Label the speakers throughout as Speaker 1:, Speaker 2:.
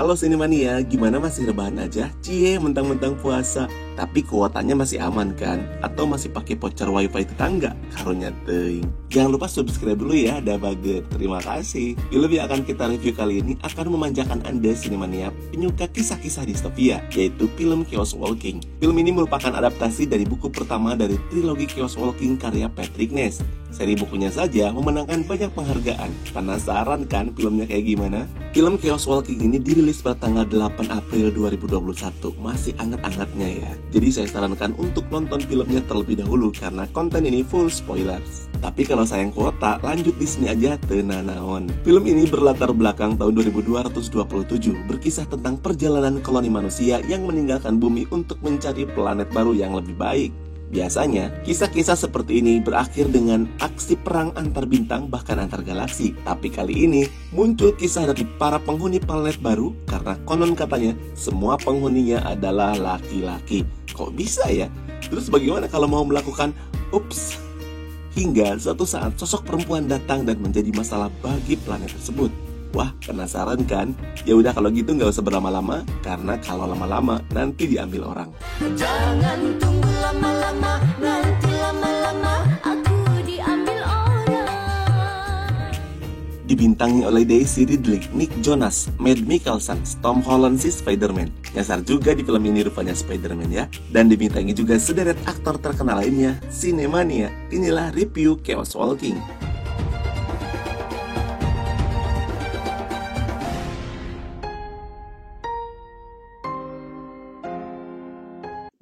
Speaker 1: Halo Sinemania, gimana masih rebahan aja? Cie, mentang-mentang puasa. Tapi kuotanya masih aman kan? Atau masih pakai voucher wifi tetangga? Karunya teuing. Jangan lupa subscribe dulu ya, ada baget. Terima kasih. Film yang akan kita review kali ini akan memanjakan Anda Sinemania penyuka kisah-kisah distopia, yaitu film Chaos Walking. Film ini merupakan adaptasi dari buku pertama dari trilogi Chaos Walking karya Patrick Ness. Seri bukunya saja memenangkan banyak penghargaan. Penasaran kan filmnya kayak gimana? Film Chaos Walking ini dirilis pada tanggal 8 April 2021. Masih anget-angetnya ya. Jadi saya sarankan untuk nonton filmnya terlebih dahulu karena konten ini full spoilers. Tapi kalau sayang kuota, lanjut di sini aja tenanaon. Film ini berlatar belakang tahun 2227, berkisah tentang perjalanan koloni manusia yang meninggalkan bumi untuk mencari planet baru yang lebih baik. Biasanya, kisah-kisah seperti ini berakhir dengan aksi perang antar bintang bahkan antar galaksi. Tapi kali ini muncul kisah dari para penghuni planet baru karena konon katanya semua penghuninya adalah laki-laki. Kok bisa ya? Terus bagaimana kalau mau melakukan ups? Hingga suatu saat sosok perempuan datang dan menjadi masalah bagi planet tersebut. Wah, penasaran kan? Ya udah kalau gitu nggak usah berlama-lama, karena kalau lama-lama nanti diambil orang.
Speaker 2: Jangan tunggu lama-lama, nanti lama-lama aku diambil orang.
Speaker 1: Dibintangi oleh Daisy Ridley, Nick Jonas, Mads Mikkelsen, Tom Holland si Spider-Man. Nyasar juga di film ini rupanya Spider-Man ya. Dan dibintangi juga sederet aktor terkenal lainnya, Sinemania. Inilah review Chaos Walking.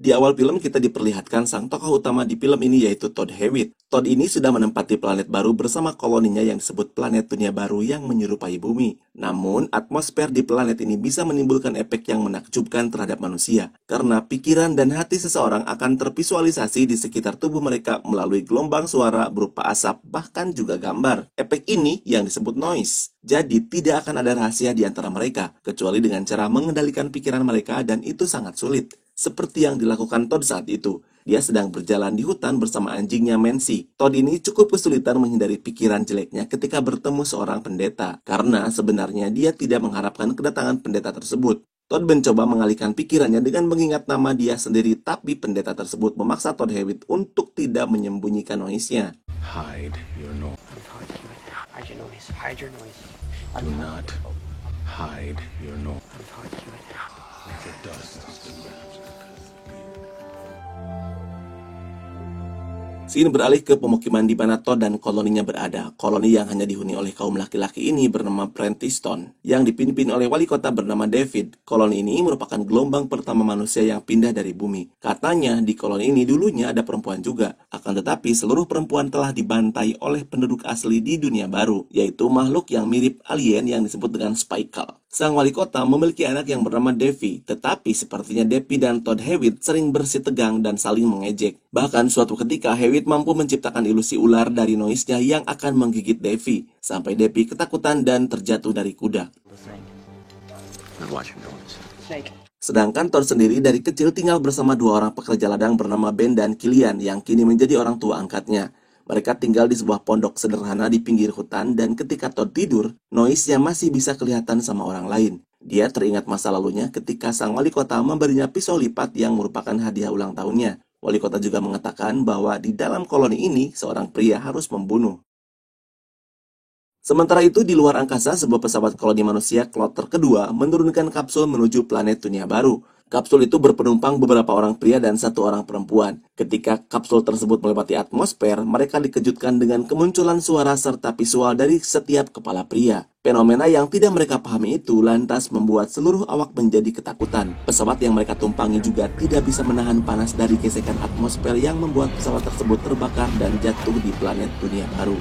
Speaker 1: Di awal film kita diperlihatkan sang tokoh utama di film ini yaitu Todd Hewitt. Todd ini sudah menempati planet baru bersama koloninya yang disebut planet dunia baru yang menyerupai bumi. Namun, atmosfer di planet ini bisa menimbulkan efek yang menakjubkan terhadap manusia. Karena pikiran dan hati seseorang akan tervisualisasi di sekitar tubuh mereka melalui gelombang suara berupa asap, bahkan juga gambar. Efek ini yang disebut noise. Jadi, tidak akan ada rahasia di antara mereka, kecuali dengan cara mengendalikan pikiran mereka dan itu sangat sulit. Seperti yang dilakukan Todd saat itu. Dia sedang berjalan di hutan bersama anjingnya Mansi. Todd ini cukup kesulitan menghindari pikiran jeleknya ketika bertemu seorang pendeta. Karena sebenarnya dia tidak mengharapkan kedatangan pendeta tersebut. Todd mencoba mengalihkan pikirannya dengan mengingat nama dia sendiri, tapi pendeta tersebut memaksa Todd Hewitt untuk tidak menyembunyikan noise-nya.
Speaker 3: Hide your noise.
Speaker 4: Hide your noise. Hide your noise.
Speaker 3: Do not hide your noise.
Speaker 4: Hide
Speaker 3: The dust is the ground.
Speaker 1: Scene beralih ke pemukiman di mana Todd dan koloninya berada. Koloni yang hanya dihuni oleh kaum laki-laki ini bernama Prentiston, yang dipimpin oleh wali kota bernama David. Koloni ini merupakan gelombang pertama manusia yang pindah dari bumi. Katanya di koloni ini dulunya ada perempuan juga. Akan tetapi seluruh perempuan telah dibantai oleh penduduk asli di dunia baru, yaitu makhluk yang mirip alien yang disebut dengan Spikal. Sang wali kota memiliki anak yang bernama Devi, tetapi sepertinya Devi dan Todd Hewitt sering bersitegang dan saling mengejek. Bahkan suatu ketika Hewitt mampu menciptakan ilusi ular dari noise-nya yang akan menggigit Devi, sampai Devi ketakutan dan terjatuh dari kuda. Sedangkan Todd sendiri dari kecil tinggal bersama dua orang pekerja ladang bernama Ben dan Killian yang kini menjadi orang tua angkatnya. Mereka tinggal di sebuah pondok sederhana di pinggir hutan dan ketika Todd tidur, noise-nya masih bisa kelihatan sama orang lain. Dia teringat masa lalunya ketika sang wali kota memberinya pisau lipat yang merupakan hadiah ulang tahunnya. Wali kota juga mengatakan bahwa di dalam koloni ini seorang pria harus membunuh. Sementara itu di luar angkasa, sebuah pesawat koloni manusia kloter kedua menurunkan kapsul menuju planet dunia baru. Kapsul itu berpenumpang beberapa orang pria dan satu orang perempuan. Ketika kapsul tersebut melewati atmosfer, mereka dikejutkan dengan kemunculan suara serta visual dari setiap kepala pria. Fenomena yang tidak mereka pahami itu lantas membuat seluruh awak menjadi ketakutan. Pesawat yang mereka tumpangi juga tidak bisa menahan panas dari gesekan atmosfer yang membuat pesawat tersebut terbakar dan jatuh di planet dunia baru.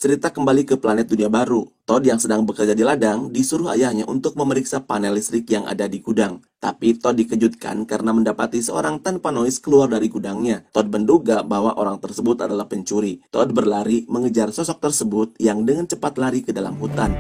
Speaker 1: Cerita kembali ke planet dunia baru. Todd yang sedang bekerja di ladang disuruh ayahnya untuk memeriksa panel listrik yang ada di gudang. Tapi Todd dikejutkan karena mendapati seorang tanpa noise keluar dari gudangnya. Todd menduga bahwa orang tersebut adalah pencuri. Todd berlari mengejar sosok tersebut yang dengan cepat lari ke dalam hutan.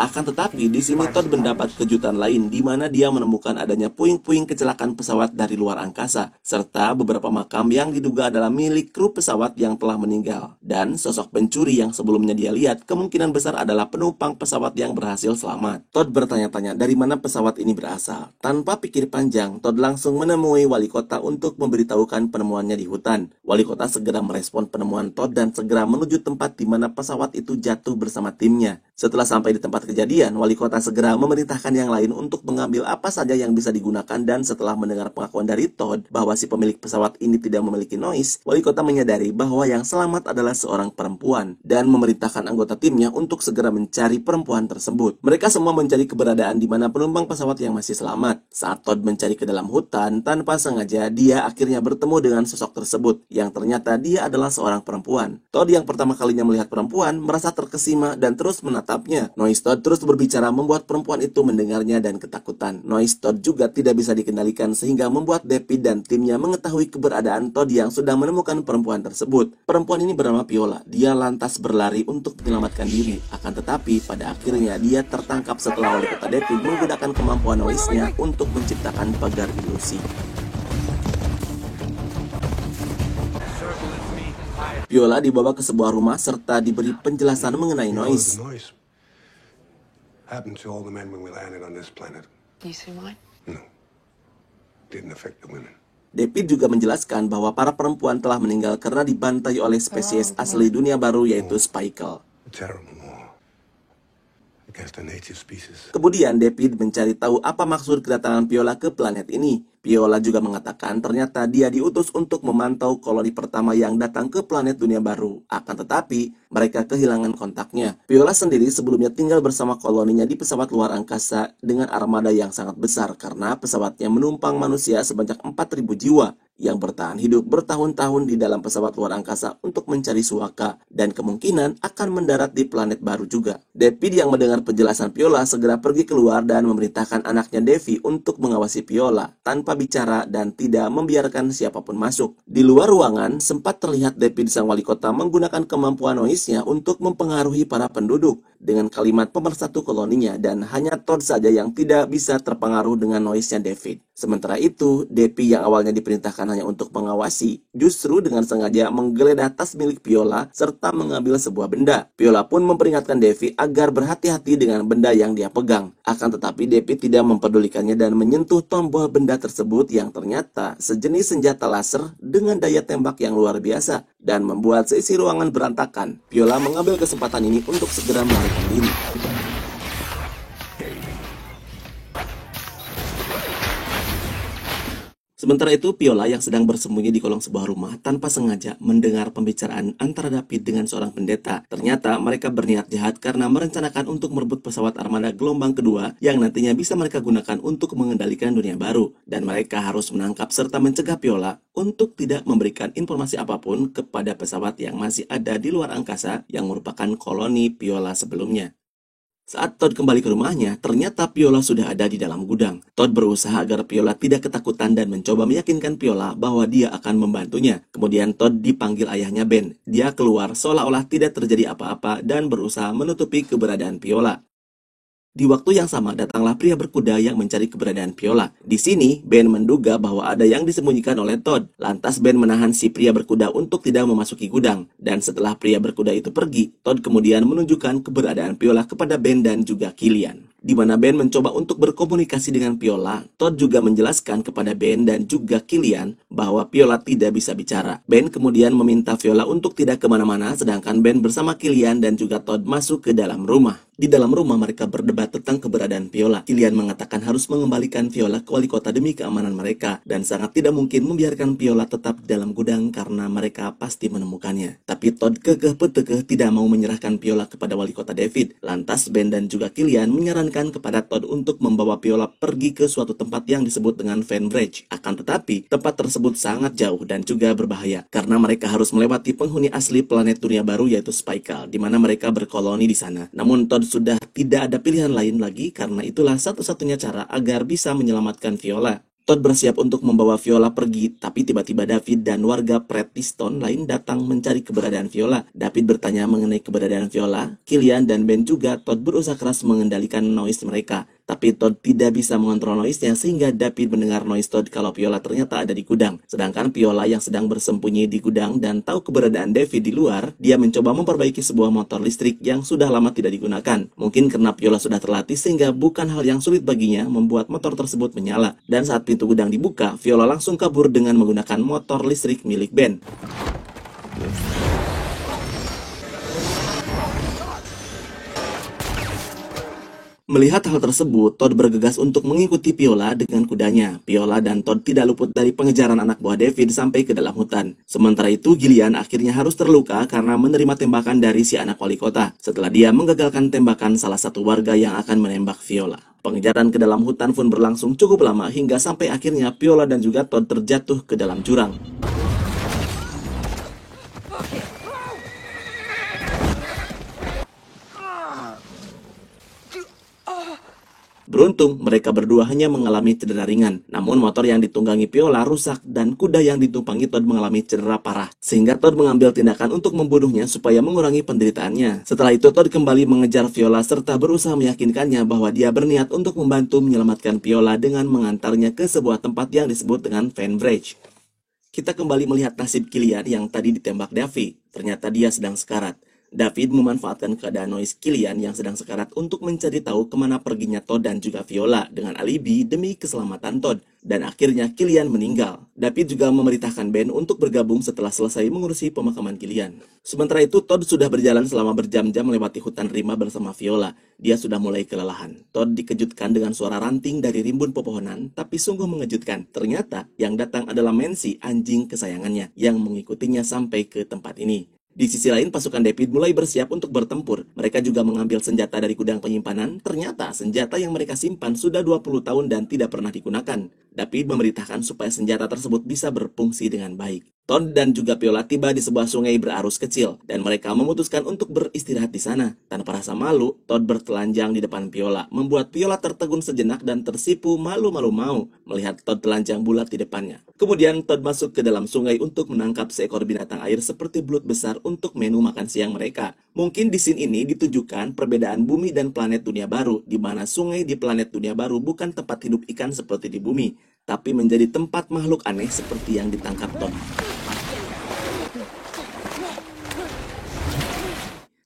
Speaker 1: Akan tetapi di sini Todd mendapat kejutan lain di mana dia menemukan adanya puing-puing kecelakaan pesawat dari luar angkasa serta beberapa makam yang diduga adalah milik kru pesawat yang telah meninggal. Dan sosok pencuri yang sebelumnya dia lihat kemungkinan besar adalah penumpang pesawat yang berhasil selamat. Todd bertanya-tanya dari mana pesawat ini berasal. Tanpa pikir panjang, Todd langsung menemui wali kota untuk memberitahukan penemuannya di hutan. Wali kota segera merespon penemuan Todd dan segera menuju tempat di mana pesawat itu jatuh bersama timnya. Setelah sampai di tempat kejadian, wali kota segera memerintahkan yang lain untuk mengambil apa saja yang bisa digunakan, dan setelah mendengar pengakuan dari Todd bahwa si pemilik pesawat ini tidak memiliki noise, wali kota menyadari bahwa yang selamat adalah seorang perempuan dan memerintahkan anggota timnya untuk segera mencari perempuan tersebut. Mereka semua mencari keberadaan di mana penumpang pesawat yang masih selamat. Saat Todd mencari ke dalam hutan, tanpa sengaja dia akhirnya bertemu dengan sosok tersebut yang ternyata dia adalah seorang perempuan. Todd yang pertama kalinya melihat perempuan merasa terkesima dan terus menatapnya. Noise Todd terus berbicara membuat perempuan itu mendengarnya dan ketakutan. Noise Todd juga tidak bisa dikendalikan sehingga membuat David dan timnya mengetahui keberadaan Todd yang sudah menemukan perempuan tersebut. Perempuan ini bernama Viola. Dia lantas berlari untuk menyelamatkan diri. Akan tetapi pada akhirnya dia tertangkap setelah wali kota David menggunakan kemampuan noise-nya untuk menciptakan pagar ilusi. Viola dibawa ke sebuah rumah serta diberi penjelasan mengenai noise.
Speaker 5: Happened to all the men when we landed on this planet.
Speaker 4: You see mine?
Speaker 5: No. Didn't affect the women.
Speaker 1: David juga menjelaskan bahwa para perempuan telah meninggal karena dibantai oleh spesies asli dunia baru yaitu Spikal.
Speaker 5: A terrible war against the native species.
Speaker 1: Kemudian David mencari tahu apa maksud kedatangan Viola ke planet ini. Viola juga mengatakan ternyata dia diutus untuk memantau koloni pertama yang datang ke planet dunia baru. Akan tetapi, mereka kehilangan kontaknya. Viola sendiri sebelumnya tinggal bersama koloninya di pesawat luar angkasa dengan armada yang sangat besar karena pesawatnya menumpang manusia sebanyak 4.000 jiwa yang bertahan hidup bertahun-tahun di dalam pesawat luar angkasa untuk mencari suaka dan kemungkinan akan mendarat di planet baru juga. David yang mendengar penjelasan Viola segera pergi keluar dan memerintahkan anaknya Devi untuk mengawasi Viola tanpa bicara dan tidak membiarkan siapapun masuk. Di luar ruangan, sempat terlihat David sang wali kota menggunakan kemampuan noise-nya untuk mempengaruhi para penduduk dengan kalimat pemersatu koloninya, dan hanya Todd saja yang tidak bisa terpengaruh dengan noise-nya David. Sementara itu, Devi yang awalnya diperintahkan hanya untuk mengawasi, justru dengan sengaja menggeledah tas milik Viola serta mengambil sebuah benda. Viola pun memperingatkan Devi agar berhati-hati dengan benda yang dia pegang. Akan tetapi Devi tidak mempedulikannya dan menyentuh tombol benda tersebut yang ternyata sejenis senjata laser dengan daya tembak yang luar biasa dan membuat seisi ruangan berantakan. Viola mengambil kesempatan ini untuk segera melarikan diri. Sementara itu, Viola yang sedang bersembunyi di kolong sebuah rumah tanpa sengaja mendengar pembicaraan antara David dengan seorang pendeta. Ternyata mereka berniat jahat karena merencanakan untuk merebut pesawat armada gelombang kedua yang nantinya bisa mereka gunakan untuk mengendalikan dunia baru. Dan mereka harus menangkap serta mencegah Viola untuk tidak memberikan informasi apapun kepada pesawat yang masih ada di luar angkasa yang merupakan koloni Viola sebelumnya. Saat Todd kembali ke rumahnya, ternyata Viola sudah ada di dalam gudang. Todd berusaha agar Viola tidak ketakutan dan mencoba meyakinkan Viola bahwa dia akan membantunya. Kemudian Todd dipanggil ayahnya Ben. Dia keluar seolah-olah tidak terjadi apa-apa dan berusaha menutupi keberadaan Viola. Di waktu yang sama, datanglah pria berkuda yang mencari keberadaan Viola. Di sini, Ben menduga bahwa ada yang disembunyikan oleh Todd. Lantas Ben menahan si pria berkuda untuk tidak memasuki gudang. Dan setelah pria berkuda itu pergi, Todd kemudian menunjukkan keberadaan Viola kepada Ben dan juga Killian. Di mana Ben mencoba untuk berkomunikasi dengan Viola, Todd juga menjelaskan kepada Ben dan juga Killian bahwa Viola tidak bisa bicara. Ben kemudian meminta Viola untuk tidak kemana-mana, sedangkan Ben bersama Killian dan juga Todd masuk ke dalam rumah. Di dalam rumah mereka berdebat tentang keberadaan Viola. Killian mengatakan harus mengembalikan Viola ke wali kota demi keamanan mereka, dan sangat tidak mungkin membiarkan Viola tetap di dalam gudang karena mereka pasti menemukannya. Tapi Todd kekeh-pekeh tidak mau menyerahkan Viola kepada wali kota David. Lantas Ben dan juga Killian menyarankan kepada Todd untuk membawa Viola pergi ke suatu tempat yang disebut dengan Van Bridge. Akan tetapi, tempat tersebut sangat jauh dan juga berbahaya karena mereka harus melewati penghuni asli planet dunia baru yaitu Spikal, di mana mereka berkoloni di sana. Namun Todd sudah tidak ada pilihan lain lagi karena itulah satu-satunya cara agar bisa menyelamatkan Viola. Todd bersiap untuk membawa Viola pergi, tapi tiba-tiba David dan warga Preston lain datang mencari keberadaan Viola. David bertanya mengenai keberadaan Viola. Killian dan Ben juga. Todd berusaha keras mengendalikan noise mereka, tapi Todd tidak bisa mengontrol noise-nya sehingga David mendengar noise Todd kalau Viola ternyata ada di gudang. Sedangkan Viola yang sedang bersembunyi di gudang dan tahu keberadaan David di luar, dia mencoba memperbaiki sebuah motor listrik yang sudah lama tidak digunakan. Mungkin karena Viola sudah terlatih sehingga bukan hal yang sulit baginya membuat motor tersebut menyala. Dan saat pintu gudang dibuka, Viola langsung kabur dengan menggunakan motor listrik milik Ben. Melihat hal tersebut, Todd bergegas untuk mengikuti Viola dengan kudanya. Viola dan Todd tidak luput dari pengejaran anak buah David sampai ke dalam hutan. Sementara itu, Gillian akhirnya harus terluka karena menerima tembakan dari si anak wali kota setelah dia menggagalkan tembakan salah satu warga yang akan menembak Viola. Pengejaran ke dalam hutan pun berlangsung cukup lama hingga sampai akhirnya Viola dan juga Todd terjatuh ke dalam jurang. Beruntung, mereka berdua hanya mengalami cedera ringan. Namun motor yang ditunggangi Viola rusak dan kuda yang ditumpangi Todd mengalami cedera parah. Sehingga Todd mengambil tindakan untuk membunuhnya supaya mengurangi penderitaannya. Setelah itu Todd kembali mengejar Viola serta berusaha meyakinkannya bahwa dia berniat untuk membantu menyelamatkan Viola dengan mengantarnya ke sebuah tempat yang disebut dengan Van Bridge. Kita kembali melihat nasib Killian yang tadi ditembak David. Ternyata dia sedang sekarat. David memanfaatkan keadaan noise Killian yang sedang sekarat untuk mencari tahu kemana perginya Todd dan juga Viola dengan alibi demi keselamatan Todd. Dan akhirnya Killian meninggal. David juga memerintahkan Ben untuk bergabung setelah selesai mengurusi pemakaman Killian. Sementara itu Todd sudah berjalan selama berjam-jam melewati hutan rimba bersama Viola. Dia sudah mulai kelelahan. Todd dikejutkan dengan suara ranting dari rimbun pepohonan, tapi sungguh mengejutkan. Ternyata yang datang adalah Mansi, anjing kesayangannya, yang mengikutinya sampai ke tempat ini. Di sisi lain, pasukan David mulai bersiap untuk bertempur. Mereka juga mengambil senjata dari gudang penyimpanan. Ternyata senjata yang mereka simpan sudah 20 tahun dan tidak pernah digunakan. David memerintahkan supaya senjata tersebut bisa berfungsi dengan baik. Todd dan juga Viola tiba di sebuah sungai berarus kecil, dan mereka memutuskan untuk beristirahat di sana. Tanpa rasa malu, Todd bertelanjang di depan Viola, membuat Viola tertegun sejenak dan tersipu malu-malu mau melihat Todd telanjang bulat di depannya. Kemudian Todd masuk ke dalam sungai untuk menangkap seekor binatang air seperti belut besar untuk menu makan siang mereka. Mungkin di scene ini ditujukan perbedaan bumi dan planet dunia baru, di mana sungai di planet dunia baru bukan tempat hidup ikan seperti di bumi, tapi menjadi tempat makhluk aneh seperti yang ditangkap Todd.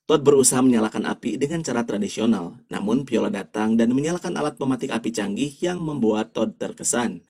Speaker 1: Todd berusaha menyalakan api dengan cara tradisional, namun Viola datang dan menyalakan alat pematik api canggih yang membuat Todd terkesan.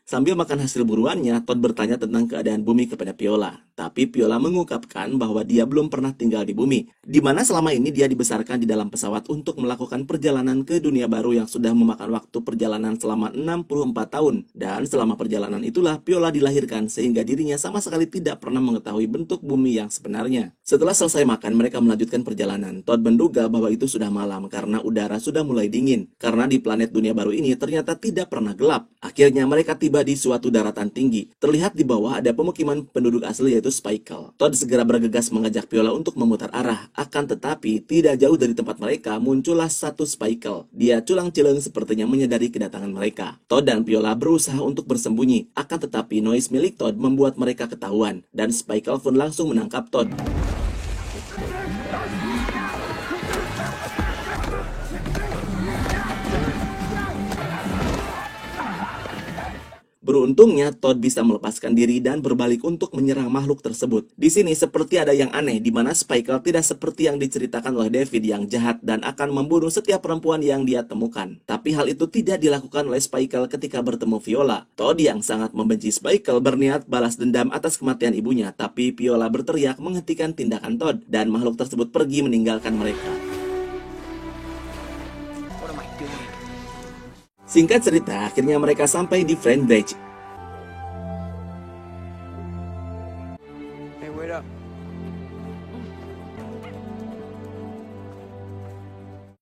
Speaker 1: Sambil makan hasil buruannya, Todd bertanya tentang keadaan bumi kepada Viola. Tapi Viola mengungkapkan bahwa dia belum pernah tinggal di bumi, di mana selama ini dia dibesarkan di dalam pesawat untuk melakukan perjalanan ke dunia baru yang sudah memakan waktu perjalanan selama 64 tahun. Dan selama perjalanan itulah Viola dilahirkan sehingga dirinya sama sekali tidak pernah mengetahui bentuk bumi yang sebenarnya. Setelah selesai makan, mereka melanjutkan perjalanan. Todd menduga bahwa itu sudah malam karena udara sudah mulai dingin. Karena di planet dunia baru ini ternyata tidak pernah gelap. Akhirnya mereka tiba di suatu daratan tinggi. Terlihat di bawah ada pemukiman penduduk asli yaitu Spikel. Todd segera bergegas mengajak Viola untuk memutar arah. Akan tetapi, tidak jauh dari tempat mereka muncullah satu Spikel. Dia culang-cileng sepertinya menyadari kedatangan mereka. Todd dan Viola berusaha untuk bersembunyi. Akan tetapi, noise milik Todd membuat mereka ketahuan. Dan Spikel pun langsung menangkap Todd. Beruntungnya, Todd bisa melepaskan diri dan berbalik untuk menyerang makhluk tersebut. Di sini seperti ada yang aneh, di mana Spikel tidak seperti yang diceritakan oleh David yang jahat dan akan membunuh setiap perempuan yang dia temukan. Tapi hal itu tidak dilakukan oleh Spikel ketika bertemu Viola. Todd yang sangat membenci Spikel berniat balas dendam atas kematian ibunya, tapi Viola berteriak menghentikan tindakan Todd dan makhluk tersebut pergi meninggalkan mereka. Singkat cerita, akhirnya mereka sampai di Van Bridge.
Speaker 4: Hey, wait up.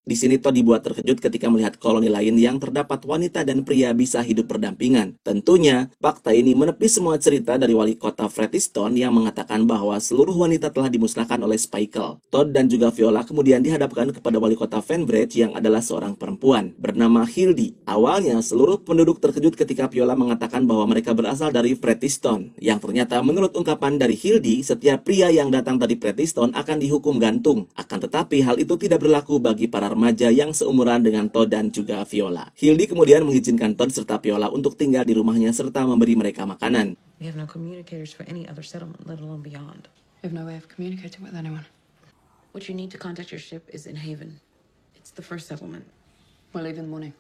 Speaker 1: Di Di sini Todd dibuat terkejut ketika melihat koloni lain yang terdapat wanita dan pria bisa hidup berdampingan. Tentunya, fakta ini menepis semua cerita dari wali kota Freddystone yang mengatakan bahwa seluruh wanita telah dimusnahkan oleh Spiegel. Todd dan juga Viola kemudian dihadapkan kepada wali kota Fenbridge yang adalah seorang perempuan bernama Hildy. Awalnya, seluruh penduduk terkejut ketika Viola mengatakan bahwa mereka berasal dari Freddystone, yang ternyata menurut ungkapan dari Hildy, setiap pria yang datang dari Freddystone akan dihukum gantung. Akan tetapi, hal itu tidak berlaku bagi para remaja yang seumuran dengan Todd dan juga Viola. Hildy kemudian mengizinkan Todd serta Viola untuk tinggal di rumahnya serta memberi mereka makanan.
Speaker 6: We have no communicators for any other settlement, let alone beyond.
Speaker 7: We have no way of communicating with anyone.
Speaker 6: What you need to contact your ship is in Haven. It's the first settlement.
Speaker 7: We'll leave in the morning.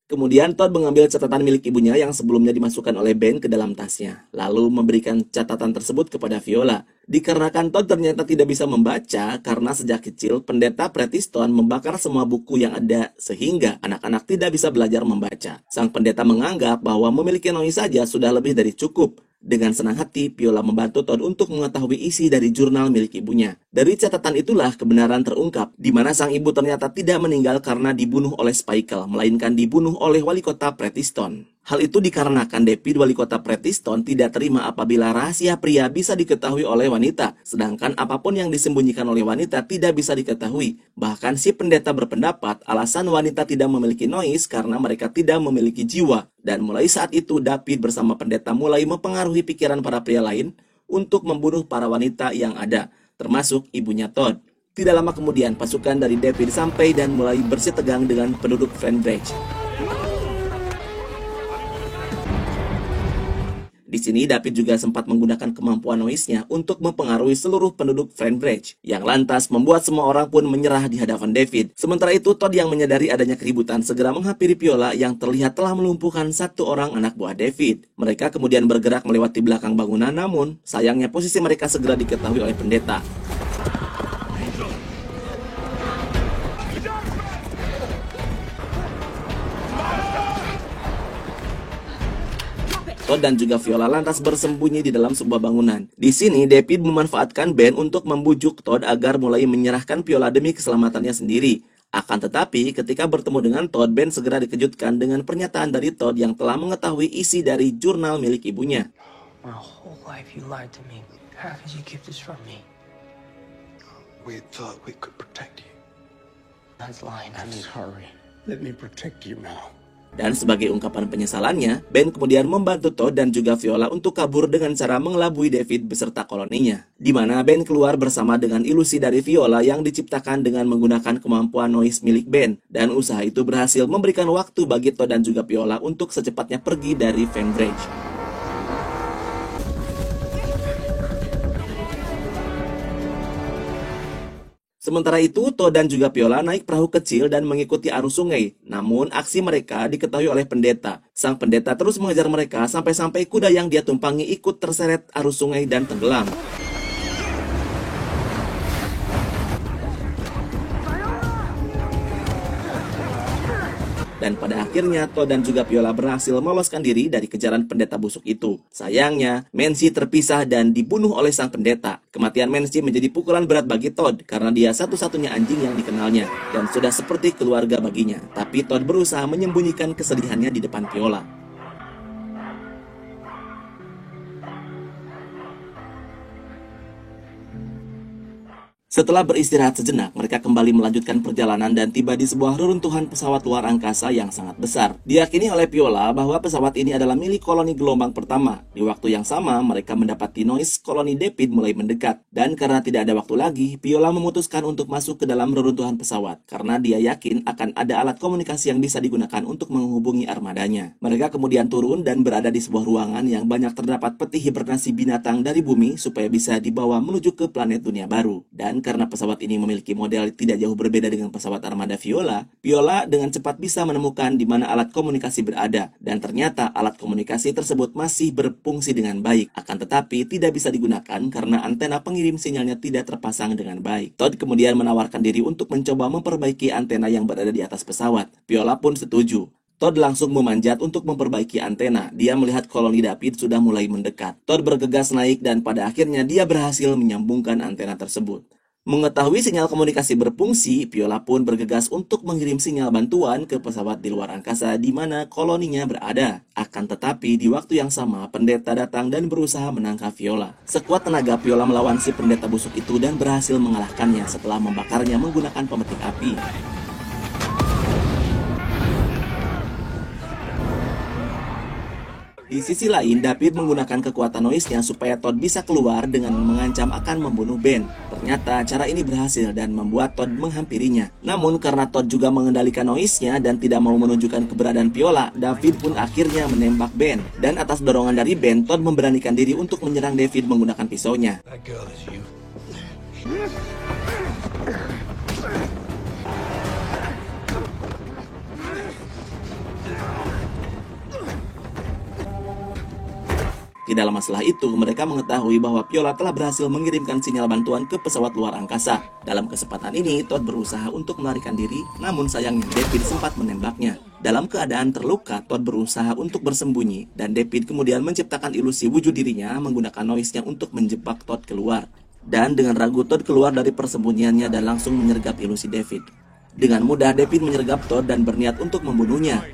Speaker 1: Kemudian Todd mengambil catatan milik ibunya yang sebelumnya dimasukkan oleh Ben ke dalam tasnya, lalu memberikan catatan tersebut kepada Viola. Dikarenakan Todd ternyata tidak bisa membaca karena sejak kecil pendeta Freddystone membakar semua buku yang ada sehingga anak-anak tidak bisa belajar membaca. Sang pendeta menganggap bahwa memiliki noise saja sudah lebih dari cukup. Dengan senang hati, Viola membantu Todd untuk mengetahui isi dari jurnal milik ibunya. Dari catatan itulah kebenaran terungkap, di mana sang ibu ternyata tidak meninggal karena dibunuh oleh Spiegel, melainkan dibunuh oleh wali kota Freddystone. Hal itu dikarenakan David, wali kota Freddystone, tidak terima apabila rahasia pria bisa diketahui oleh wanita, sedangkan apapun yang disembunyikan oleh wanita tidak bisa diketahui. Bahkan si pendeta berpendapat alasan wanita tidak memiliki noise karena mereka tidak memiliki jiwa. Dan mulai saat itu David bersama pendeta mulai mempengaruhi pikiran para pria lain untuk membunuh para wanita yang ada, termasuk ibunya Todd. Tidak lama kemudian pasukan dari David sampai dan mulai bersih tegang dengan penduduk Fenbridge. Di sini David juga sempat menggunakan kemampuan noise-nya untuk mempengaruhi seluruh penduduk Fenbridge, yang lantas membuat semua orang pun menyerah di hadapan David. Sementara itu Todd yang menyadari adanya keributan segera menghampiri Viola yang terlihat telah melumpuhkan satu orang anak buah David. Mereka kemudian bergerak melewati belakang bangunan, namun sayangnya posisi mereka segera diketahui oleh pendeta. Todd dan juga Viola lantas bersembunyi di dalam sebuah bangunan. Di sini, David memanfaatkan Ben untuk membujuk Todd agar mulai menyerahkan Viola demi keselamatannya sendiri. Akan tetapi, ketika bertemu dengan Todd, Ben segera dikejutkan dengan pernyataan dari Todd yang telah mengetahui isi dari jurnal milik ibunya.
Speaker 4: My whole life you lied to me. How could you keep this from me?
Speaker 5: We thought we could protect you.
Speaker 4: That's lying to
Speaker 3: I'm
Speaker 4: me.
Speaker 3: sorry.
Speaker 5: Let me protect you now.
Speaker 1: Dan sebagai ungkapan penyesalannya, Ben kemudian membantu Todd dan juga Viola untuk kabur dengan cara mengelabui David beserta koloninya. Di mana Ben keluar bersama dengan ilusi dari Viola yang diciptakan dengan menggunakan kemampuan noise milik Ben. Dan usaha itu berhasil memberikan waktu bagi Todd dan juga Viola untuk secepatnya pergi dari Fenbridge. Sementara itu, Todd dan juga Viola naik perahu kecil dan mengikuti arus sungai. Namun, aksi mereka diketahui oleh pendeta. Sang pendeta terus mengejar mereka sampai-sampai kuda yang dia tumpangi ikut terseret arus sungai dan tenggelam. Dan pada akhirnya Todd dan juga Viola berhasil meloloskan diri dari kejaran pendeta busuk itu. Sayangnya, Mency terpisah dan dibunuh oleh sang pendeta. Kematian Mency menjadi pukulan berat bagi Todd karena dia satu-satunya anjing yang dikenalnya dan sudah seperti keluarga baginya. Tapi Todd berusaha menyembunyikan kesedihannya di depan Viola. Setelah beristirahat sejenak, mereka kembali melanjutkan perjalanan dan tiba di sebuah reruntuhan pesawat luar angkasa yang sangat besar. Diyakini oleh Viola bahwa pesawat ini adalah milik koloni gelombang pertama. Di waktu yang sama, mereka mendapati noise koloni David mulai mendekat. Dan karena tidak ada waktu lagi, Viola memutuskan untuk masuk ke dalam reruntuhan pesawat. Karena dia yakin akan ada alat komunikasi yang bisa digunakan untuk menghubungi armadanya. Mereka kemudian turun dan berada di sebuah ruangan yang banyak terdapat peti hibernasi binatang dari bumi supaya bisa dibawa menuju ke planet dunia baru. Dan karena pesawat ini memiliki model tidak jauh berbeda dengan pesawat armada Viola, Viola dengan cepat bisa menemukan di mana alat komunikasi berada. Dan ternyata alat komunikasi tersebut masih berfungsi dengan baik. Akan tetapi tidak bisa digunakan karena antena pengirim sinyalnya tidak terpasang dengan baik. Todd kemudian menawarkan diri untuk mencoba memperbaiki antena yang berada di atas pesawat. Viola pun setuju. Todd langsung memanjat untuk memperbaiki antena. Dia melihat koloni David sudah mulai mendekat. Todd bergegas naik dan pada akhirnya dia berhasil menyambungkan antena tersebut. Mengetahui sinyal komunikasi berfungsi, Viola pun bergegas untuk mengirim sinyal bantuan ke pesawat di luar angkasa di mana koloninya berada. Akan tetapi di waktu yang sama, pendeta datang dan berusaha menangkap Viola. Sekuat tenaga Viola melawan si pendeta busuk itu dan berhasil mengalahkannya setelah membakarnya menggunakan pemetik api. Di sisi lain, David menggunakan kekuatan noise-nya supaya Todd bisa keluar dengan mengancam akan membunuh Ben. Ternyata cara ini berhasil dan membuat Todd menghampirinya. Namun karena Todd juga mengendalikan noise-nya dan tidak mau menunjukkan keberadaan Viola, David pun akhirnya menembak Ben. Dan atas dorongan dari Ben, Todd memberanikan diri untuk menyerang David menggunakan pisaunya.
Speaker 5: That girl is you.
Speaker 1: Tidak lama setelah itu, mereka mengetahui bahwa Viola telah berhasil mengirimkan sinyal bantuan ke pesawat luar angkasa. Dalam kesempatan ini, Todd berusaha untuk melarikan diri, namun sayangnya David sempat menembaknya. Dalam keadaan terluka, Todd berusaha untuk bersembunyi, dan David kemudian menciptakan ilusi wujud dirinya menggunakan noise-nya untuk menjebak Todd keluar. Dan dengan ragu, Todd keluar dari persembunyiannya dan langsung menyergap ilusi David. Dengan mudah, David menyergap Todd dan berniat untuk membunuhnya.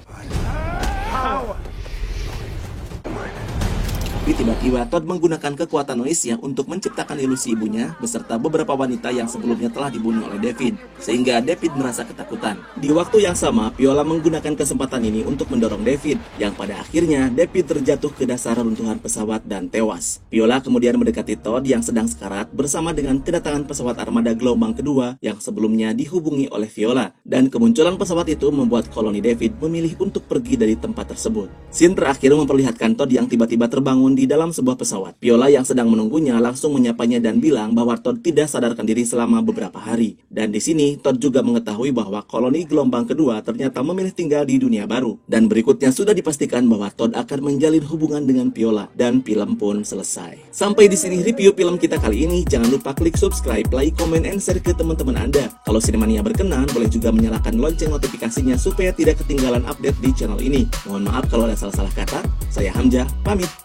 Speaker 1: Tapi tiba-tiba Todd menggunakan kekuatan noise-nya untuk menciptakan ilusi ibunya beserta beberapa wanita yang sebelumnya telah dibunuh oleh David, sehingga David merasa ketakutan. Di waktu yang sama, Viola menggunakan kesempatan ini untuk mendorong David, yang pada akhirnya David terjatuh ke dasar reruntuhan pesawat dan tewas. Viola kemudian mendekati Todd yang sedang sekarat bersama dengan kedatangan pesawat armada gelombang kedua yang sebelumnya dihubungi oleh Viola, dan kemunculan pesawat itu membuat koloni David memilih untuk pergi dari tempat tersebut. Scene terakhir memperlihatkan Todd yang tiba-tiba terbangun di dalam sebuah pesawat. Viola yang sedang menunggunya langsung menyapanya dan bilang bahwa Todd tidak sadarkan diri selama beberapa hari. Dan di sini Todd juga mengetahui bahwa koloni gelombang kedua ternyata memilih tinggal di dunia baru. Dan berikutnya sudah dipastikan bahwa Todd akan menjalin hubungan dengan Viola dan film pun selesai. Sampai di sini review film kita kali ini. Jangan lupa klik subscribe, like, comment, and share ke teman-teman Anda. Kalau Sinemania berkenan, boleh juga menyalakan lonceng notifikasinya supaya tidak ketinggalan update di channel ini. Mohon maaf kalau ada salah-salah kata. Saya Hamzah, pamit.